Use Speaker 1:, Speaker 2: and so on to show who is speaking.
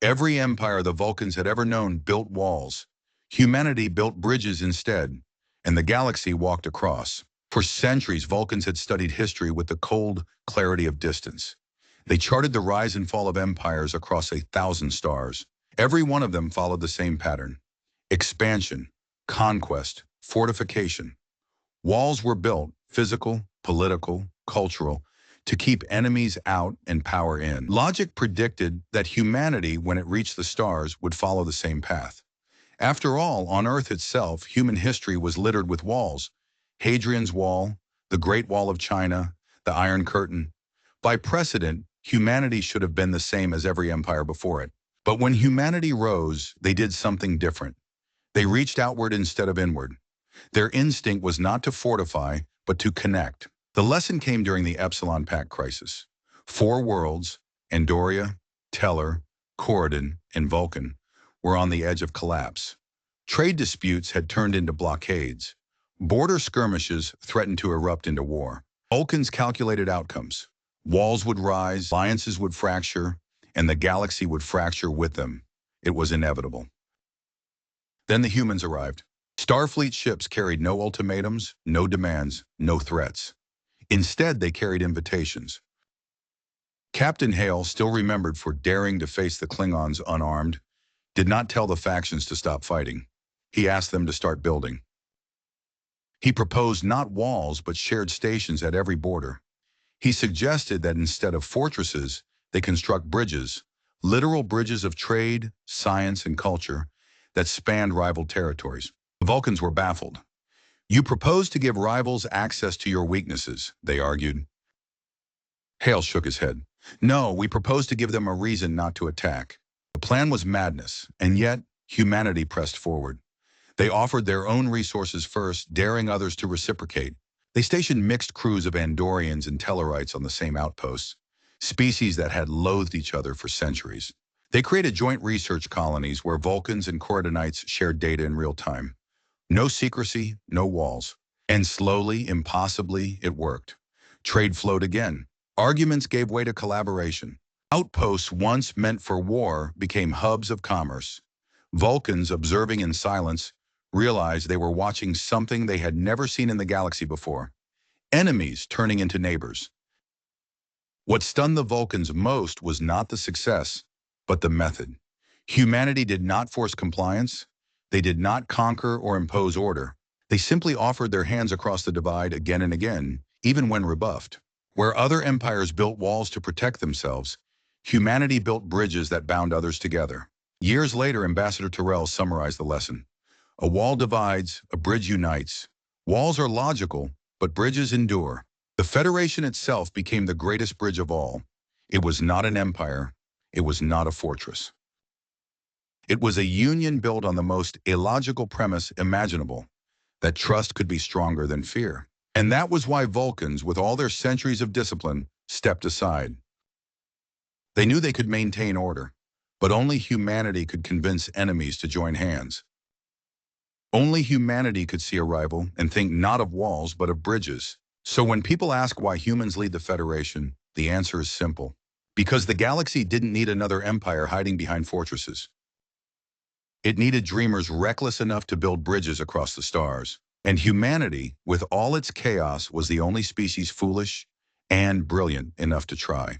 Speaker 1: Every empire the Vulcans had ever known built walls. Humanity built bridges instead, and the galaxy walked across. For centuries, Vulcans had studied history with the cold clarity of distance. They charted the rise and fall of empires across 1,000 stars. Every one of them followed the same pattern: expansion, conquest, fortification. Walls were built, physical, political, cultural, to keep enemies out and power in. Logic predicted that humanity, when it reached the stars, would follow the same path. After all, on Earth itself, human history was littered with walls. Hadrian's Wall, the Great Wall of China, the Iron Curtain. By precedent, humanity should have been the same as every empire before it. But when humanity rose, they did something different. They reached outward instead of inward. Their instinct was not to fortify, but to connect. The lesson came during the Epsilon Pact crisis. 4 worlds, Andoria, Teller, Corridon, and Vulcan, were on the edge of collapse. Trade disputes had turned into blockades. Border skirmishes threatened to erupt into war. Vulcans calculated outcomes. Walls would rise, alliances would fracture, and the galaxy would fracture with them. It was inevitable. Then the humans arrived. Starfleet ships carried no ultimatums, no demands, no threats. Instead, they carried invitations. Captain Hale, still remembered for daring to face the Klingons unarmed, did not tell the factions to stop fighting. He asked them to start building. He proposed not walls, but shared stations at every border. He suggested that instead of fortresses, they construct bridges, literal bridges of trade, science, and culture that spanned rival territories. The Vulcans were baffled. "You propose to give rivals access to your weaknesses," they argued. Hale shook his head. "No, we propose to give them a reason not to attack." The plan was madness, and yet humanity pressed forward. They offered their own resources first, daring others to reciprocate. They stationed mixed crews of Andorians and Tellarites on the same outposts, species that had loathed each other for centuries. They created joint research colonies where Vulcans and Corridonites shared data in real time. No secrecy, no walls. And slowly, impossibly, it worked. Trade flowed again. Arguments gave way to collaboration. Outposts once meant for war became hubs of commerce. Vulcans, observing in silence, realized they were watching something they had never seen in the galaxy before: enemies turning into neighbors. What stunned the Vulcans most was not the success, but the method. Humanity did not force compliance. They did not conquer or impose order. They simply offered their hands across the divide again and again, even when rebuffed. Where other empires built walls to protect themselves, humanity built bridges that bound others together. Years later, Ambassador Tyrell summarized the lesson. A wall divides, a bridge unites. Walls are logical, but bridges endure. The Federation itself became the greatest bridge of all. It was not an empire. It was not a fortress. It was a union built on the most illogical premise imaginable, that trust could be stronger than fear. And that was why Vulcans, with all their centuries of discipline, stepped aside. They knew they could maintain order, but only humanity could convince enemies to join hands. Only humanity could see a rival and think not of walls but of bridges. So when people ask why humans lead the Federation, the answer is simple. Because the galaxy didn't need another empire hiding behind fortresses. It needed dreamers reckless enough to build bridges across the stars. And humanity, with all its chaos, was the only species foolish and brilliant enough to try.